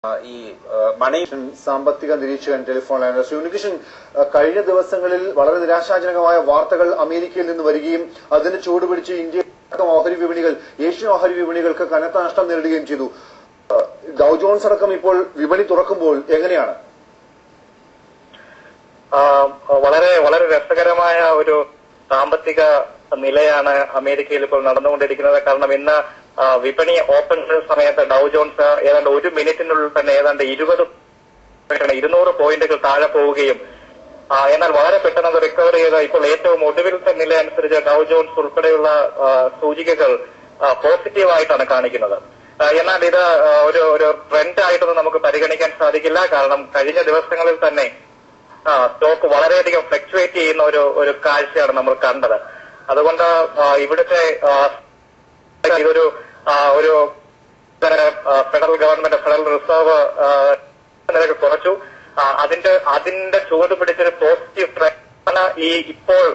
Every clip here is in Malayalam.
ഈ മണി സാമ്പത്തിക നിരീക്ഷകൻ ടെലിഫോൺ ലൈനർ ശ്രീ ഉണ്ണികൃഷ്ണൻ, കഴിഞ്ഞ ദിവസങ്ങളിൽ വളരെ നിരാശാജനകമായ വാർത്തകൾ അമേരിക്കയിൽ നിന്ന് വരികയും അതിന് ചൂടുപിടിച്ച് ഇന്ത്യ ഓഹരി വിപണികൾ, ഏഷ്യൻ ഓഹരി വിപണികൾക്ക് കനത്ത നഷ്ടം നേരിടുകയും ചെയ്തു. ഡൗ ജോൺസ് അടക്കം ഇപ്പോൾ വിപണി തുറക്കുമ്പോൾ എങ്ങനെയാണ്? വളരെ വളരെ രസകരമായ ഒരു സാമ്പത്തിക നിലയാണ് അമേരിക്കയിൽ ഇപ്പോൾ നടന്നുകൊണ്ടിരിക്കുന്നത്. കാരണം ഇന്ന് വിപണി ഓപ്പൺ സമയത്ത് ഡൗ ജോൺസ് ഏതാണ്ട് ഒരു മിനിറ്റിനുള്ളിൽ തന്നെ ഏതാണ്ട് 200 പോയിന്റുകൾ താഴെ പോവുകയും എന്നാൽ വളരെ പെട്ടെന്ന് റിക്കവർ ചെയ്ത ഇപ്പോൾ ഏറ്റവും ഒടുവിലത്തെ നില അനുസരിച്ച് ഡൗ ജോൺസ് ഉൾപ്പെടെയുള്ള സൂചികകൾ പോസിറ്റീവായിട്ടാണ് കാണിക്കുന്നത്. എന്നാൽ ഇത് ഒരു ട്രെൻഡ് ആയിട്ടൊന്നും നമുക്ക് പരിഗണിക്കാൻ സാധിക്കില്ല. കാരണം കഴിഞ്ഞ ദിവസങ്ങളിൽ തന്നെ സ്റ്റോക്ക് വളരെയധികം ഫ്ലക്ച്വേറ്റ് ചെയ്യുന്ന ഒരു കാഴ്ചയാണ് നമ്മൾ കണ്ടത്. അതുകൊണ്ട് ഇവിടുത്തെ ഇതൊരു ഫെഡറൽ ഗവൺമെന്റ്, ഫെഡറൽ റിസർവ് നിരക്ക് കുറച്ചു. അതിന്റെ ചുവട് പിടിച്ചൊരു പോസിറ്റീവ് ട്രെൻഡ് ഈ ഇപ്പോൾ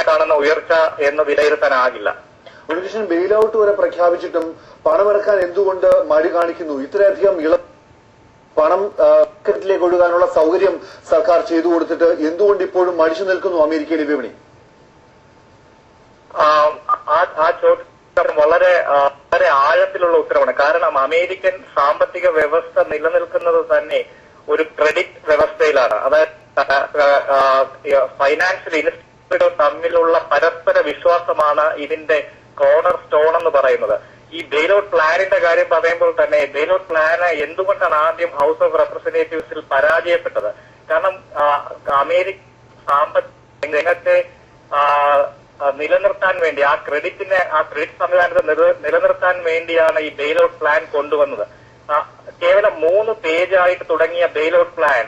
കാണുന്ന ഉയർച്ച എന്ന് വിലയിരുത്താനാകില്ല. ഉണ്ണികൃഷ്ണൻ, ബെയിൽ ഔട്ട് വരെ പ്രഖ്യാപിച്ചിട്ടും പണമിറക്കാൻ എന്തുകൊണ്ട് മടി കാണിക്കുന്നു? ഇത്രയധികം പണം മാർക്കറ്റിലേക്ക് ഒഴുകാനുള്ള സൗകര്യം സർക്കാർ ചെയ്തു കൊടുത്തിട്ട് എന്തുകൊണ്ട് ഇപ്പോഴും മടിച്ചു നിൽക്കുന്നു അമേരിക്കയിലെ വിപണി? ആ ചോദ്യം വളരെ വളരെ ആഴത്തിലുള്ള ഉത്തരവാണ്. കാരണം അമേരിക്കൻ സാമ്പത്തിക വ്യവസ്ഥ നിലനിൽക്കുന്നത് തന്നെ ഒരു ക്രെഡിറ്റ് വ്യവസ്ഥയിലാണ്. അതായത് ഫൈനാൻഷ്യൽ ഇൻസ്റ്റിറ്റ്യൂട്ടുകൾ തമ്മിലുള്ള പരസ്പര വിശ്വാസമാണ് ഇതിന്റെ കോർണർ സ്റ്റോൺ എന്ന് പറയുന്നത്. ഈ ബെയിൽ ഔട്ട് പ്ലാനിന്റെ കാര്യം പറയുമ്പോൾ തന്നെ ബെയിൽ ഔട്ട് പ്ലാന് എന്തുകൊണ്ടാണ് ആദ്യം ഹൗസ് ഓഫ് റെപ്രസെന്റേറ്റീവ്സിൽ പരാജയപ്പെട്ടത്? കാരണം അമേരിക്ക സാമ്പത്തിക രംഗത്തെ നിലനിർത്താൻ വേണ്ടി ആ ക്രെഡിറ്റ് സംവിധാനത്തെ നിലനിർത്താൻ വേണ്ടിയാണ് ഈ ബെയിൽ ഔട്ട് പ്ലാൻ കൊണ്ടുവന്നത്. കേവലം 3 പേജായിട്ട് തുടങ്ങിയ ബെയിൽ ഔട്ട് പ്ലാൻ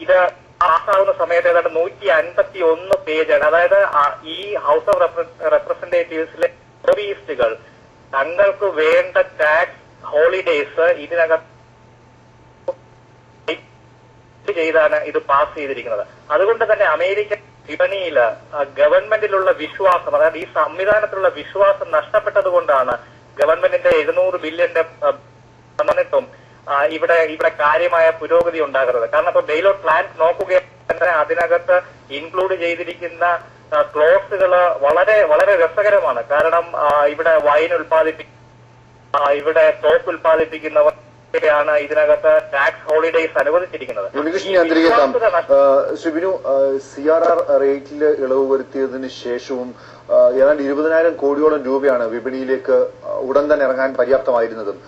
ഇത് പാസ്സാവുന്ന സമയത്ത് ഏതാണ്ട് 151 പേജാണ്. അതായത് ഈ ഹൗസ് ഓഫ് റെപ്രസെന്റേറ്റീവ്സിലെ ലോബിയിസ്റ്റുകൾ തങ്ങൾക്ക് വേണ്ട ടാക്സ് ഹോളിഡേസ് ഇതിനകത്ത് ചെയ്താണ് ഇത് പാസ് ചെയ്തിരിക്കുന്നത്. അതുകൊണ്ട് തന്നെ അമേരിക്കൻ വിപണിയിൽ ഗവൺമെന്റിലുള്ള വിശ്വാസം, അതായത് ഈ സംവിധാനത്തിലുള്ള വിശ്വാസം നഷ്ടപ്പെട്ടത് കൊണ്ടാണ് ഗവൺമെന്റിന്റെ 700 ബില്യന്റെ വന്നിട്ടും ഇവിടെ കാര്യമായ പുരോഗതി ഉണ്ടാകുന്നത്. കാരണം ഇപ്പൊ ബെയിൽ ഔട്ട് പ്ലാൻ നോക്കുകയാണെങ്കിൽ അതിനകത്ത് ഇൻക്ലൂഡ് ചെയ്തിരിക്കുന്ന ക്ലോസുകൾ വളരെ വളരെ രസകരമാണ്. കാരണം ഇവിടെ വൈൻ ഇവിടെ സോപ്പ് ഉൽപ്പാദിപ്പിക്കുന്നവർ ാണ് ഇതിനകത്ത് ടാക്സ് ഹോളിഡേസ് അനുവദിച്ചിരിക്കുന്നത്. ശിബിനു, CRR റേറ്റിൽ ഇളവ് വരുത്തിയതിന് ശേഷവും ഏതാണ്ട് 20,000 കോടിയോളം രൂപയാണ് വിപണിയിലേക്ക് ഉടൻ തന്നെ ഇറങ്ങാൻ പര്യാപ്തമായിരുന്നതും.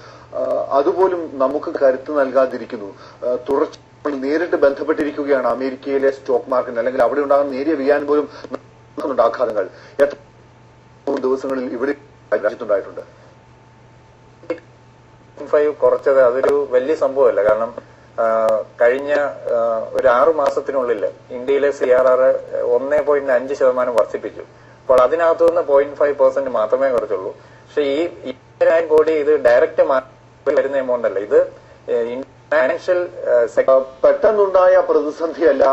അതുപോലും നമുക്ക് കരുത്ത് നൽകാതിരിക്കുന്നു. തുടർച്ച നേരിട്ട് ബന്ധപ്പെട്ടിരിക്കുകയാണ് അമേരിക്കയിലെ സ്റ്റോക്ക് മാർക്കറ്റ്, അല്ലെങ്കിൽ അവിടെ ഉണ്ടാകുന്ന നേരിയ വ്യതിയാനം പോലും ആഘാതങ്ങൾ എത്ര ദിവസങ്ങളിൽ ഇവിടെ രാജ്യത്തുണ്ടായിട്ടുണ്ട്. കുറച്ചത് അതൊരു വലിയ സംഭവമല്ല. കാരണം കഴിഞ്ഞ ഒരു 6 മാസത്തിനുള്ളിൽ ഇന്ത്യയിലെ CRR 1.5% വർദ്ധിപ്പിച്ചു. അപ്പോൾ അതിനകത്തുനിന്ന് 0.5% മാത്രമേ കുറച്ചുള്ളൂ. പക്ഷെ ഈ 20,000 കോടി ഇത് ഡയറക്റ്റ് വരുന്ന എമൗണ്ട് അല്ല. ഇത് ഫൈനാൻഷ്യൽ പെട്ടെന്നുണ്ടായ പ്രതിസന്ധിയല്ല,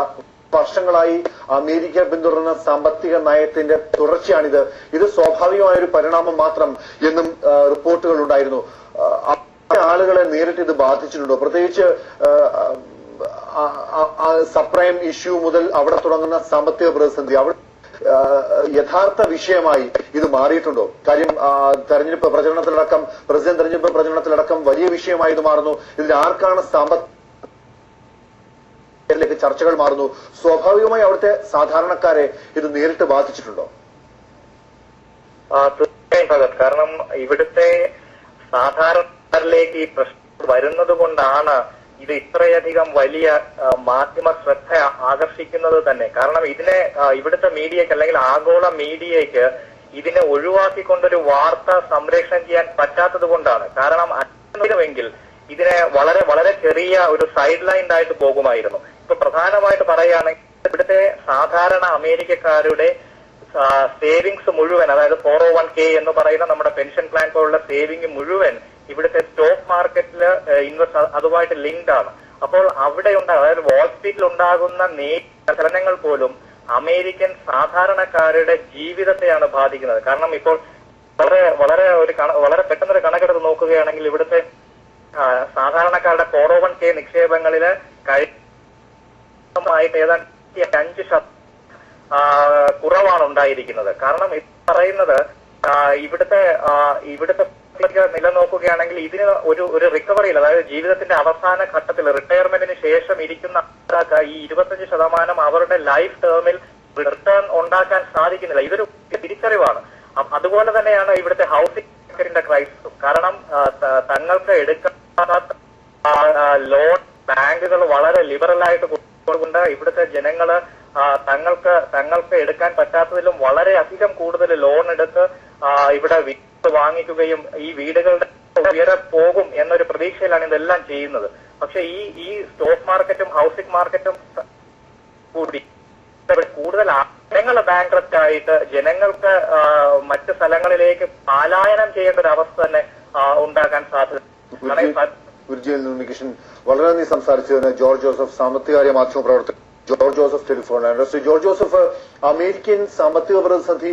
വർഷങ്ങളായി അമേരിക്ക പിന്തുടർന്ന സാമ്പത്തിക നയത്തിന്റെ തുടർച്ചയാണിത്. ഇത് സ്വാഭാവികമായ ഒരു പരിണാമം മാത്രം എന്നും റിപ്പോർട്ടുകൾ ഉണ്ടായിരുന്നു. ആളുകളെ നേരിട്ട് ഇത് ബാധിച്ചിട്ടുണ്ടോ? പ്രത്യേകിച്ച് സബ്പ്രൈം ഇഷ്യൂ മുതൽ അവിടെ തുടങ്ങുന്ന സാമ്പത്തിക പ്രതിസന്ധി അവിടെ യഥാർത്ഥ വിഷയമായി ഇത് മാറിയിട്ടുണ്ടോ? കാര്യം തെരഞ്ഞെടുപ്പ് പ്രചരണത്തിലടക്കം, പ്രസിഡന്റ് തെരഞ്ഞെടുപ്പ് പ്രചരണത്തിലടക്കം വലിയ വിഷയമായി ഇത് മാറുന്നു. ഇതിൽ ആർക്കാണ് സാമ്പത്തിക ചർച്ചകൾ മാറുന്നു. സ്വാഭാവികമായി അവിടുത്തെ സാധാരണക്കാരെ ഇത് നേരിട്ട് ബാധിച്ചിട്ടുണ്ടോ? കാരണം ഇവിടുത്തെ സാധാരണക്കാരിലേക്ക് ഈ പ്രശ്നം വരുന്നത് കൊണ്ടാണ് ഇത് ഇത്രയധികം വലിയ മാധ്യമ ശ്രദ്ധ ആകർഷിക്കുന്നത് തന്നെ. കാരണം ഇവിടുത്തെ മീഡിയക്ക്, അല്ലെങ്കിൽ ആഗോള മീഡിയയ്ക്ക് ഇതിനെ ഒഴിവാക്കിക്കൊണ്ടൊരു വാർത്ത സംപ്രേഷണം ചെയ്യാൻ പറ്റാത്തത് കൊണ്ടാണ്. കാരണം അല്ലെങ്കിലും ഇതിനെ വളരെ വളരെ ചെറിയ ഒരു സൈഡ് ലൈൻ ആയിട്ട് പോകുമായിരുന്നു. ഇപ്പൊ പ്രധാനമായിട്ട് പറയുകയാണെങ്കിൽ ഇവിടുത്തെ സാധാരണ അമേരിക്കക്കാരുടെ സേവിങ്സ് മുഴുവൻ, അതായത് 401k എന്ന് പറയുന്ന നമ്മുടെ പെൻഷൻ പ്ലാൻ പോലുള്ള സേവിംഗ് മുഴുവൻ ഇവിടുത്തെ സ്റ്റോക്ക് മാർക്കറ്റിൽ അതുമായിട്ട് ലിങ്ക്ഡ് ആണ്. അപ്പോൾ അവിടെ അതായത് വാൾസ്ട്രീറ്റിൽ ഉണ്ടാകുന്ന ചലനങ്ങൾ പോലും അമേരിക്കൻ സാധാരണക്കാരുടെ ജീവിതത്തെയാണ് ബാധിക്കുന്നത്. കാരണം ഇപ്പോൾ വളരെ വളരെ പെട്ടെന്നൊരു കണക്കെടുത്ത് നോക്കുകയാണെങ്കിൽ ഇവിടുത്തെ സാധാരണക്കാർ സാധാരണക്കാരുടെ 401k നിക്ഷേപങ്ങളില് കഴിഞ്ഞമായിട്ട് ഏതാണ്ട് 5% കുറവാണ് ഉണ്ടായിരിക്കുന്നത്. കാരണം ഇത് പറയുന്നത് ഇവിടുത്തെ നിലനിൽക്കുകയാണെങ്കിൽ ഇതിന് ഒരു റിക്കവറിയിൽ, അതായത് ജീവിതത്തിന്റെ അവസാന ഘട്ടത്തിൽ റിട്ടയർമെന്റിന് ശേഷം ഇരിക്കുന്ന ഈ 25% അവരുടെ ലൈഫ് ടേമിൽ റിട്ടേൺ ഉണ്ടാക്കാൻ സാധിക്കുന്നില്ല. ഇതൊരു തിരിച്ചറിവാണ്. അതുപോലെ തന്നെയാണ് ഇവിടുത്തെ ഹൗസിംഗ് മാർക്കറ്റിന്റെ ക്രൈസിസും. കാരണം തങ്ങൾക്ക് എടുക്കാത്ത ലോൺ ബാങ്കുകൾ വളരെ ലിബറലായിട്ട് കൊടുത്തുകൊണ്ട് ഇവിടുത്തെ ജനങ്ങള് തങ്ങൾക്ക് എടുക്കാൻ പറ്റാത്തതിലും വളരെ അധികം കൂടുതൽ ലോൺ എടുത്ത് ഇവിടെ വീട് വാങ്ങിക്കുകയും ഈ വീടുകളുടെ ഉയരെ പോകും എന്നൊരു പ്രതീക്ഷയിലാണ് ഇതെല്ലാം ചെയ്യുന്നത്. പക്ഷെ ഈ സ്റ്റോക്ക് മാർക്കറ്റും ഹൗസിംഗ് മാർക്കറ്റും കൂടി കൂടുതൽ ജനങ്ങൾ ബാങ്ക്രപ്റ്റ് ആയിട്ട് ജനങ്ങൾക്ക് മറ്റ് സ്ഥലങ്ങളിലേക്ക് പലായനം ചെയ്യേണ്ട ഒരു അവസ്ഥ തന്നെ ഉണ്ടാക്കാൻ സാധ്യത. ഗുരുജിയിൽ നിന്ന് ഉണ്ണികൃഷ്ണൻ വളരെ നന്ദി. സംസാരിച്ചതിന് ജോർജ് ജോസഫ്, സാമ്പത്തികാര്യ മാധ്യമ പ്രവർത്തകൻ George Joseph telephone. George Joseph, American സാമ്പത്തിക പ്രതിസന്ധി